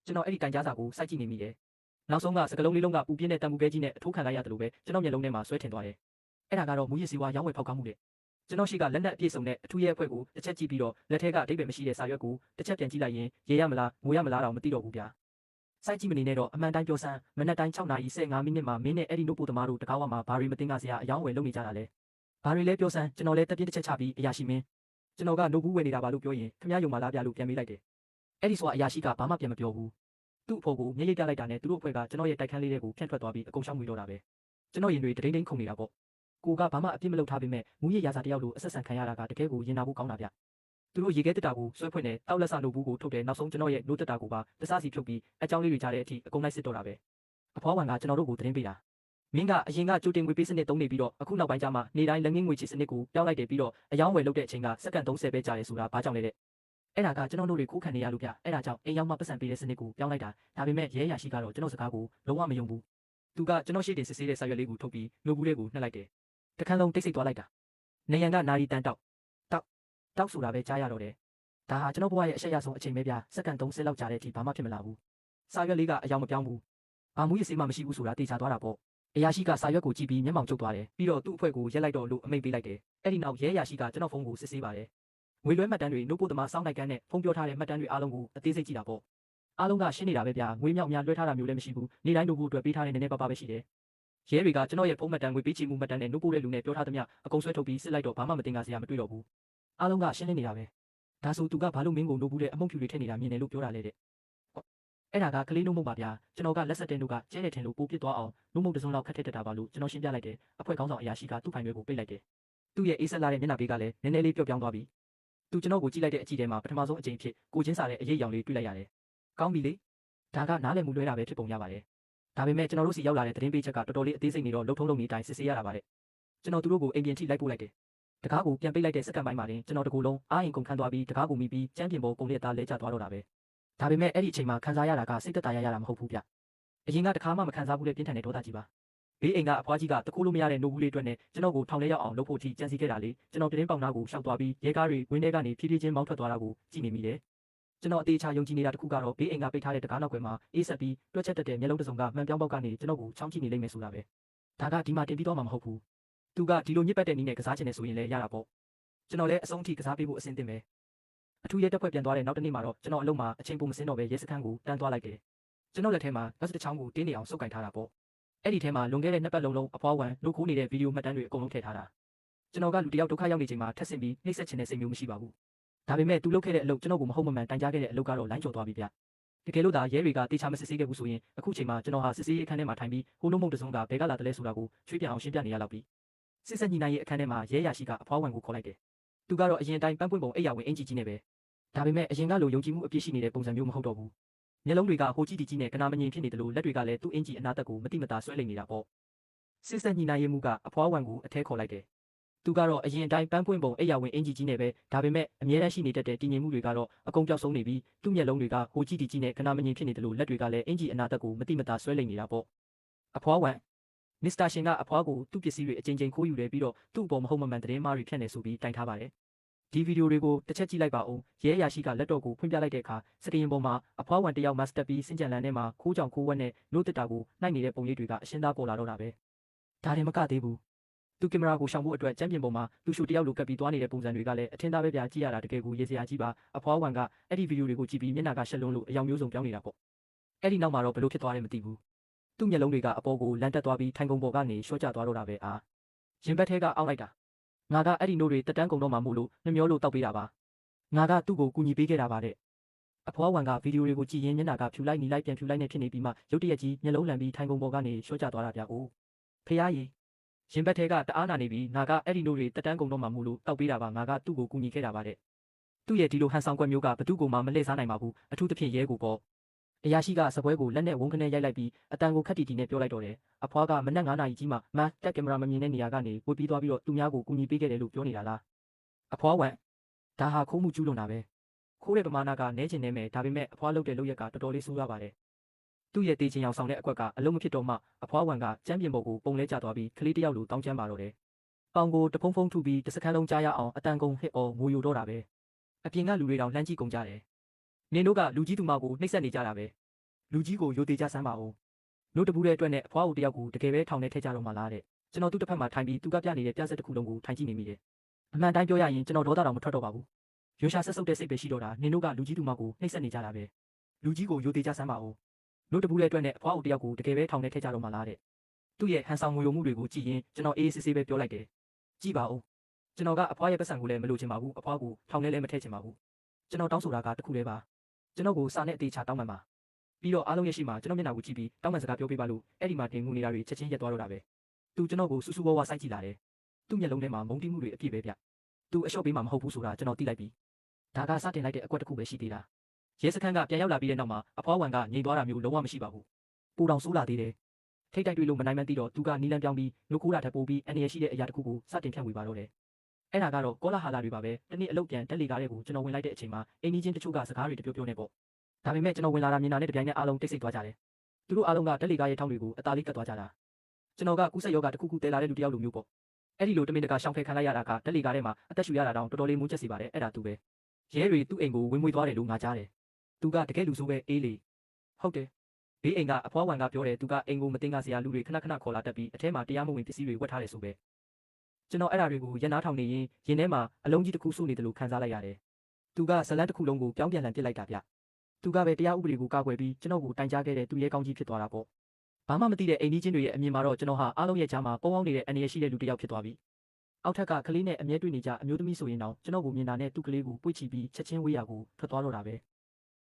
ကျွန်တော်အဲ့ဒီတိုင်ကြားစာကိုစိုက်ကြည့်နေမိတယ်နောက်ဆုံးကစကလုံးလေးလုံးကပူပြင်းတဲ့တံမူခဲကြီးနဲ့အထိုးခံလိုက်ရတယ်လို့ပဲကျွန်တော်မျက်လုံးထဲမှာဆွဲထင်သွားတယ်အဲ့ဒါကတော့မူရစ်စီဝါရောင်းဝယ်ဖောက်ကားမှုတဲ့ကျွန်တော်ရှိကလက်နက်အပြည့်စုံနဲ့အထူးရဲ့အဖွဲ့ကိုတစ်ချက်ကြည့်ပြီးတော့လက်ထဲကအတိတ်ပဲမရှိတဲ့စာရွက်ကိုတစ်ချက်ပြန်ကြည့်လိုက်ရင်ရေရမလားငိုရမလားတော့မသိတော့ဘူးဗျာစိုက်ကြည့်မနေနဲ့တော့အမှန်တိုင်းပြောစမ်းမနက်တိုင်း6နာရီ15မိနစ်မှာမင်းနဲ့အဲ့ဒီနို့ပိုသမားတို့တကားဝမှာဘာတွေမသိငါစရာအယောင်းဝယ်လုပ်နေကြတာလဲဘာတွေလဲပြောစမ်းကျွန်တော်လည်းတက်ပြင်းတစ်ချက်ချပြီးအရာရှိမင်းကျွန်တော်ကနို့ဘူးဝယ်နေတာပါလို့ပြောရင်ခမရယုံမလားပြလို့ပြန်မေးလိုက်တယ်အဲ့ဒီဆိုအရာရှိကဘာမှပြန်မပြောဘူးသူ့အဖို့ကိုမျက်ရည်ပြလိုက်တာနဲ့သူတို့အဖွဲ့ကကျွန်တော်ရဲ့တိုက်ခန်းလေးတွေကိုဖြန့်ထွက်သွားပြီးအကုန်ရှောင်ငွေတော့တာပဲကျွန်တော်ရင်တွေတိန်ခုန်နေတာပေါ့ကိုကဘာမှအပြစ်မလုပ်ထားပေမဲ့မူရရစာတယောက်လိုအဆက်ဆံခံရတာကတကယ်ကိုရင်နာဖို့ကောင်းတာဗျသူတို့ရေခဲတက်တာကိုဆွဲဖွင့်နေတောက်လက်ဆနို့ဘူးကိုထုတ်တယ်နောက်ဆုံးကျွန်တော်ရဲ့နို့တက်တာကိုပါတစားစီဖြုတ်ပြီးအကြောင်းလေးတွေကြားတဲ့အထိအကုန်လိုက်စစ်တော့တာပဲအဖွားဝန်ကကျွန်တော်တို့ကိုသတင်းပေးတာမင်းကအရင်ကကြိုတင်ငွေပေးစနစ်သုံးနေပြီးတော့အခုနောက်ပိုင်းကျမှနေတိုင်းလက်ငင်းငွေချစ်စနစ်ကိုပြောင်းလိုက်တယ်ပြီးတော့အယောင်းဝယ်လုပ်တဲ့အချိန်ကစက္ကန့်30ပဲကြာတယ်ဆိုတာဘာကြောင့်လဲတဲ့အဲ့ဒါကကျွန်တော်တို့တွေခိုးခံနေရလို့ဗျအဲ့ဒါကြောင့်အိမ်ရောက်မှပတ်စံပေးတဲ့စနစ်ကိုပြောင်းလိုက်တာဒါပေမဲ့ရဲရရှိကတော့ကျွန်တော်စကားကိုလုံးဝမယုံဘူးသူကကျွန်တော်ရှိတင်စစ်ဆေးတဲ့စာရွက်လေးကိုထုတ်ပြီးနို့ဘူးလေးကိုနှက်လိုက်တယ်တခန်းလုံးတိတ်ဆိတ်သွားလိုက်တာနေရန်ကနာရီတန်တောက်ဆိုတာပဲကြားရတော့တယ်ဒါဟာကျွန်တော်ဘဝရဲ့အရှက်ရဆုံးအချိန်ပဲဗျစက္ကန့်30လောက်ကြာတဲ့အထိဘာမှဖြစ်မလာဘူးစာရွက်လေးကအယောင်မပြောင်းဘူးဘာမှုရစေးမှမရှိဘူးဆိုတာသိချသွားတာပေါ့အရာရှိကစာရွက်ကိုကြည့်ပြီးမျက်မှောင်ကျုပ်သွားတယ်ပြီးတော့သူ့အဖွဲ့ကိုရက်လိုက်တော့လို့အမိန့်ပေးလိုက်တယ်အဲ့ဒီနောက်ရဲအရာရှိကကျွန်တော်ဖုန်းကိုစစ်ဆေးပါတယ်ငွေလွှဲမှတ်တမ်းတွေနို့ပို့သမားစောင်းနိုင်ကန်းနဲ့ဖုန်းပြောထားတဲ့မှတ်တမ်းတွေအားလုံးကိုအသေးစိတ်ကြည့်တာပေါ့အားလုံးကရှင်းနေတာပဲဗျငွေမြောက်များလွှဲထားတာမျိုးလည်းမရှိဘူးနေတိုင်းနို့ပို့အတွက်ပေးထားတဲ့နည်းနည်းပါးပါးပဲရှိတယ်ရဲတွေကကျွန်တော်ရဲ့ဖုန်းမှတ်တမ်းငွေပေးချေမှုမှတ်တမ်းနဲ့နို့ပို့တဲ့လူနဲ့ပြောထားသမျှအကုန်ဆွဲထုတ်ပြီးစစ်လိုက်တော့ဘာမှမတင်ကားစရာမတွေ့တော့ဘူးအားလုံးကရှင်းနေတာပဲဒါဆိုသူကဘာလို့မင်းကိုနို့ဘူးတဲ့အမုံဖြူတွေထည့်နေတာမြင်တယ်လို့ပြောတာလေတဲ့အဲ့ဒါကကလေးနို့မုံပါဗျာကျွန်တော်ကလက်ဆက်တဲ့နို့ကကျဲတဲ့ထင်လို့ပိုပစ်သွားအောင်နို့မုံတစ်စုံလောက်ခတ်ထည့်တတ်တာပါလို့ကျွန်တော်ရှင်းပြလိုက်တယ်အဖွဲ့ခေါင်းဆောင်အရာရှိကသူ့ဖိုင်တွေကိုပိတ်လိုက်တယ်သူ့ရဲ့အေးဆက်လာတဲ့မျက်နှာပေးကလည်းနည်းနည်းလေးပျော့ပြောင်းသွားပြီသူကျွန်တော်ကိုကြည့်လိုက်တဲ့အကြည့်ထဲမှာပထမဆုံးအကြိမ်ဖြစ်ကိုချင်းစာတဲ့အရေးရောင်လေးတွေ့လိုက်ရတယ်ကောင်းပြီလေဒါကနားလည်မှုလွဲတာပဲဖြစ်ပုံရပါတယ်ဒါပေမဲ့ကျွန်တော်တို့စီရောက်လာတဲ့သတင်းပေးချက်ကတော်တော်လေးအသေးစိတ်နေတော့လှုပ်ထုံးလုံးနေတိုင်းစစ်ဆေးရတာပါတဲ့ကျွန်တော်သူတို့ကိုအိမ်ပြင်ထိလိုက်ပို့လိုက်တယ်တကားကိုပြန်ပိတ်လိုက်တဲ့စက္ကန့်ပိုင်းမှာတင်ကျွန်တော်တကူလုံးအားရင်ကုန်ခန်းသွားပြီးတကားကိုမိပြီးကျန်းပြင်ပေါ်ကုန်လက်သားလဲကျသွားတော့တာပဲဒါပေမဲ့အဲ့ဒီအချိန်မှာခံစားရတာကစိတ်သက်သာရတာမဟုတ်ဘူးဗျအရင်ကတခါမှမခံစားဘူးတဲ့ပြင်းထန်တဲ့ဒေါသကြီးပါဘေးအိမ်ကအဖွားကြီးကတခိုးလို့မရတဲ့နို့ဘူးလေးအတွက်နဲ့ကျွန်တော်ကိုထောင်ထဲရောက်အောင်လုပ်ဖို့ထိကြံစီခဲ့တာလေကျွန်တော်တင်းပေါင်သားကိုရှောက်သွားပြီးရဲကားတွေဝင်းထဲကနေဖြည်းဖြည်းချင်းမောင်းထွက်သွားတာကိုကြည့်နေမိတယ်ကျွန်တော်အသေးချာယုံကြည်နေတာတခုကတော့ဘေးအိမ်ကပိတ်ထားတဲ့တကားနောက်ကွယ်မှာအေးဆက်ပြီးတွက်ချက်တက်တဲ့မျက်လုံးတစ်စုံကမှန်ပြောင်းပေါက်ကနေကျွန်တော်ကိုချောင်းကြည့်နေလိမ့်မယ်ဆိုတာပဲဒါကဒီမှာတင်ပြီးတော့မှမဟုတ်ဘူးသူကဒီလိုညစ်ပတ်တဲ့နည်းနဲ့ကစားချင်နေဆိုရင်လည်းရတာပေါ့ကျွန်တော်လည်းအဆုံးထိကစားပေးဖို့အဆင်သင့်ပဲအထူးရဲတပ်ဖွဲ့ပြန်သွားတဲ့နောက်တစ်နေ့မှာတော့ကျွန်တော်အလုံးမှာအချိန်ပုံမစင်းတော့ပဲရဲစခန်းကိုတန်းသွားလိုက်တယ်ကျွန်တော်လက်ထဲမှာဘတ်တစ်ချောင်းကိုတင်းနေအောင်စုပ်ကင်ထားတာပေါ့အဲ့ဒီထဲမှာလွန်ခဲ့တဲ့နှစ်ပတ်လုံးအဖွားဝန်လုခိုးနေတဲ့ဗီဒီယိုမှတ်တမ်းတွေအကုန်လုံးထည့်ထားတာကျွန်တော်ကလူတယောက်ဒုက္ခရောက်နေချိန်မှာထက်ဆင့်ပြီးနှိမ့်ဆက်ချင်တဲ့စိတ်မျိုးမရှိပါဘူးဒါပေမဲ့သူလုပ်ခဲ့တဲ့အလုပ်ကျွန်တော်ကိုမဟုတ်မမှန်တိုင်ကြားခဲ့တဲ့အလုပ်ကတော့လိုင်းကျော်သွားပြီဗျတကယ်လို့သာရဲတွေကတေချာမစစ်ဆေးခဲ့ဘူးဆိုရင်အခုချိန်မှာကျွန်တော်ဟာစစ်ဆေးရေးအခန်းထဲမှာထိုင်ပြီးဟိုနှုတ်မုံတစုံကဘဲကလာတယ်လဲဆိုတာကိုချွေးပြအောင်ရှင်းပြနေရတော့ပြီစစ်ဆက်ညီနိုင်ရဲ့အခန်းထဲမှာရဲရရှိကအဖွားဝန်ကိုခေါ်လိုက်တယ်သူကတော့အရင်တိုင်းပန်းပွင့်ပုံအိယာဝင်အင်ဂျီကြီးနဲ့ပဲဒါပေမဲ့အရင်ကလိုယုံကြည်မှုအပြည့်ရှိနေတဲ့ပုံစံမျိုးမဟုတ်တော့ဘူးမျက်လုံးတွေကဟိုကြည့်တီကြီးနဲ့ကနာမငြိမ်ဖြစ်နေတယ်လို့လက်တွေကလည်းသူ့အင်ဂျီအနာသက်ကိုမတိမတာဆွဲလိမ့်နေတာပေါ့စစ်ဆက်ညီနိုင်ရဲ့မှုကအဖွားဝန်ကိုအထဲခေါ်လိုက်တယ်သူကတော့အရင်တိုင်းပန်းပွင့်ပုံအိယာဝင်အင်ဂျီကြီးနဲ့ပဲဒါပေမဲ့အမြဲတမ်းရှိနေတတ်တဲ့တည်ငြိမ်မှုတွေကတော့အကုန်ပျောက်ဆုံးနေပြီးသူ့မျက်လုံးတွေကဟိုကြည့်တီကြီးနဲ့ကနာမငြိမ်ဖြစ်နေတယ်လို့လက်တွေကလည်းအင်ဂျီအနာသက်ကိုမတိမတာဆွဲလိမ့်နေတာပေါ့အဖွားဝန်မစ္စတာရှင်ကအဖွားကိုသူ့ပစ္စည်းတွေအချိန်ချင်းခိုးယူတယ်ပြီးတော့သူ့အပေါ်မဟုတ်မမှန်သတင်းမှားတွေဖြန့်နေဆိုပြီးတိုင်ထားပါတယ်ဒီဗီဒီယိုတွေကိုတစ်ချက်ကြည့်လိုက်ပါဦးရဲအရာရှိကလက်တော်ကိုဖွင့်ပြလိုက်တဲ့အခါစကရင်ပေါ်မှာအဖွားဝန်တယောက်မတ်စတက်ပြီးစင်ကြံလန်ထဲမှာခိုးကြောင်ခိုးဝက်နဲ့နို့တက်တာကိုနှိုက်နေတဲ့ပုံရိပ်တွေကအရှင်းသားပေါ်လာတော့တာပဲဒါတင်မကသေးဘူးသူကင်မရာကိုရှောင်ဖို့အတွက်ကျမ်းပြင်ပေါ်မှာသူ့ရှူတယောက်လိုကပ်ပြီးသွားနေတဲ့ပုံစံတွေကလည်းအထင်သားပဲပြကြည့်ရတာတကယ်ကိုရေးစရာကြီးပါအဖွားဝန်ကအဲ့ဒီဗီဒီယိုတွေကိုကြည့်ပြီးမျက်နှာကရှက်လွန်းလို့အယောင်မျိုးစုံပြောင်းနေတာပေါ့အဲ့ဒီနောက်မှာတော့ဘလို့ဖြစ်သွားတယ်မသိဘူးသူ့မျက်လုံးတွေကအပေါ်ကိုလန်တက်သွားပြီးထိုင်ကုန်ပေါ်ကနေရှော့ကျသွားတော့တာပဲအာရင်ဘက်ထဲကအောက်လိုက်တာငါကအဲ့ဒီနို့တွေတက်တန်းကုန်တော့မှမို့လို့နှမျောလို့တောက်ပေးတာပါငါကသူ့ကိုကူညီပေးခဲ့တာပါတဲ့အဖွားဝန်ကဗီဒီယိုတွေကိုကြည့်ရင်းမျက်နှာကဖြူလိုက်နီလိုက်ပြန်ဖြူလိုက်နေဖြစ်နေပြီးမှရုတ်တရက်ကြီးမျက်လုံးလန်ပြီးထိုင်ကုန်ပေါ်ကနေရှော့ကျသွားတာဗျအိုးဖះကြီးရင်ဘက်ထဲကတအားနာနေပြီးငါကအဲ့ဒီနို့တွေတက်တန်းကုန်တော့မှမို့လို့တောက်ပေးတာပါငါကသူ့ကိုကူညီခဲ့တာပါတဲ့သူ့ရဲ့ဒီလိုဟန်ဆောင်ကွက်မျိုးကဘသူ့ကိုမှမလှည့်စားနိုင်ပါဘူးအထူးသဖြင့်ရဲကိုပေါ့အရာရှိကစပွဲကိုလက်နဲ့ဝုန်းခနဲ့ရိုက်လိုက်ပြီးအတန်ကိုခက်တီတီနဲ့ပြောလိုက်တော့တယ်အဖွားကမနက်9 နာရီကြီးမှမန်တက်ကင်မရာမမြင်တဲ့နေရာကနေဝေပြီးသွားပြီးတော့သူများကိုကူညီပေးခဲ့တယ်လို့ပြောနေတာလားအဖွားဝန်ဒါဟာခိုးမှုကျူးလွန်တာပဲခိုးတဲ့ပမာဏကနဲချင်နေမယ်ဒါပေမဲ့အဖွားလုပ်တဲ့လုပ်ရက်ကတော်တော်လေးဆိုးရပါတယ်သူ့ရဲ့တေချင်အောင်ဆောင်တဲ့အကွက်ကအလုံးမဖြစ်တော့မှအဖွားဝန်ကကျမ်းပြင်ပေါ်ကိုပုံလဲကျသွားပြီးကလေးတယောက်လိုတောင်းကျမ်းပါတော့တယ်ပေါင်ကိုတဖုံဖုံထုပြီးတစ်စခန်းလုံးကြားရအောင်အတန်ကုန်ဟစ်အော်ငိုယိုတော့တာပဲအပြင်ကလူတွေတောင်လှမ်းကြည့်ကုန်ကြတယ်နင်တို့ကလူကြီးသူမကိုနှိပ်စက်နေကြတာပဲ လူကြီးကိုယိုသေးကြဆမ်းပါဦးနို့တပူးတဲ့အတွက်နဲ့အဖွားကိုတယောက်ကိုတကယ်ပဲထောင်ထဲထည့်ကြတော့မှလားတဲ့ကျွန်တော်သူ့တစ်ဖက်မှာထိုင်ပြီးသူကပြနေတဲ့ပြဆက်တစ်ခုလုံးကိုထိုင်ကြည့်နေမိတယ်အမှန်တိုင်းပြောရရင်ကျွန်တော်ဒေါသတောင်မထွက်တော့ပါဘူးရွှေရှာဆက်ဆုပ်တဲ့စိတ်ပဲရှိတော့တာနင်တို့ကလူကြီးသူမကိုနှိပ်စက်နေကြတာပဲလူကြီးကိုယိုသေးကြဆမ်းပါဦးနို့တပူးတဲ့အတွက်နဲ့အဖွားကိုတယောက်ကိုတကယ်ပဲထောင်ထဲထည့်ကြတော့မှလားတဲ့သူ့ရဲ့ဟန်ဆောင်ငွေယိုမှုတွေကိုကြည့်ရင်ကျွန်တော်အေးဆေးဆေးပဲပြောလိုက်တယ်ကြည့်ပါဦးကျွန်တော်ကအဖွားရဲ့ပတ်စံကိုလည်းမလိုချင်ပါဘူးအဖွားကိုထောင်ထဲလည်းမထည့်ချင်ပါဘူးကျွန်တော်တောင်းဆိုတာကတခုတည်းပါကျွန်တော်ကိုစာနဲ့အသေးချတောင်းပန်ပါပြီးတော့အားလုံးရဲ့ရှိမှကျွန်တော်မျက်နှာကိုကြည့်ပြီးတောင်းပန်စကားပြောပေးပါလို့အဲ့ဒီမှာတင်ငူနေတာတွေချက်ချင်းရက်သွားတော့တာပဲသူကျွန်တော်ကိုစူးစူးဝါးဝါစိုက်ကြည့်လာတယ်သူ့မျက်လုံးထဲမှာမုန်းတီးမှုတွေအပြည့်ပဲဗျသူအလျှော့ပေးမှာမဟုတ်ဘူးဆိုတာကျွန်တော်သိလိုက်ပြီဒါကစတင်လိုက်တဲ့အကွက်တစ်ခုပဲရှိသေးတာရဲစခန်းကပြန်ရောက်လာပြီးတဲ့နောက်မှာအဖွားဝန်ကငြိမ်သွားတာမျိုးလုံးဝမရှိပါဘူးပူတောင်ဆိုးလာသေးတယ်ထိတ်တိုက်တွေ့လို့မနိုင်မှန်းသိတော့သူကနီလန်ပြောင်းပြီးနှုတ်ခိုးတာထပ်ပိုးပြီးအနေရရှိတဲ့အရာတစ်ခုကိုစတင်ဖြန့်ဝေပါတော့တယ်အဲ့ဒါကတော့ကောလာဟာလာတွေပါပဲတနေ့အလုပ်ပြန်တက်လေကားတဲ့ကိုကျွန်တော်ဝင်လိုက်တဲ့အချိန်မှာအိမ်ကြီးချင်းတချို့ကစကားတွေတပြောပြောနေပေါ့ဒါပေမဲ့ကျွန်တော်ဝင်လာတာမြင်တာနဲ့တပြိုင်နက်အားလုံးတိတ်ဆိတ်သွားကြတယ်သူတို့အားလုံးကတက်လေကားရဲ့ထောင်းတွေကိုအသာလေးကတ်သွားကြတာကျွန်တော်ကကူးဆက်ယောဂတစ်ခုခုတဲလာတဲ့လူတစ်ယောက်လိုမျိုးပေါ့အဲ့ဒီလိုတမင်တကာရှောင်ဖယ်ခံလိုက်ရတာကတက်လေကားထဲမှာအသက်ရှူရတာတောင်တော်တော်လေးမူးချက်စီပါတယ်အဲ့ဒါသူပဲရဲတွေသူ့အိမ်ကိုဝင်မွေသွားတယ်လို့ငါကြားတယ်သူကတကယ်လူဆိုးပဲအေးလေဟုတ်တယ်ဘေးအိမ်ကအဖွားဝန်ကပြောတယ်သူကအိမ်ကိုမတင်ကစရာလူတွေခဏခဏခေါ်လာတတ်ပြီးအထဲမှာတရားမဝင်ပစ္စည်းတွေဝတ်ထားတယ်ဆိုပဲကျွန်တော်အဲ့ဒါတွေကိုရန်နာထောင်နေရင်ရင်ထဲမှာအလုံးကြီးတစ်ခုစုနေတယ်လို့ခံစားလိုက်ရတယ်သူကဇလန်းတစ်ခုလုံးကိုပြောင်းပြန်လှန်ပစ်လိုက်တာဗျသူကပဲတရားဥပဒေကိုကာကွယ်ပြီးကျွန်တော်ကိုတိုင်ကြားခဲ့တဲ့သူရဲကောင်းကြီးဖြစ်သွားတာပေါ့ဘာမှမသိတဲ့အိမ်ကြီးချင်းတွေရဲ့အမြင်မှာတော့ကျွန်တော်ဟာအားလုံးရဲ့ကြားမှာပုံအောင်နေတဲ့အန္တရာယ်ရှိတဲ့လူတစ်ယောက်ဖြစ်သွားပြီအောက်ထက်ကကလေးနဲ့အမြဲတွေ့နေကြအမျိုးသမီးဆိုရင်တော့ကျွန်တော်ကိုမြင်တာနဲ့သူ့ကလေးကိုပွေ့ချီပြီးချက်ချင်းဝေးရကိုထွက်သွားတော့တာပဲ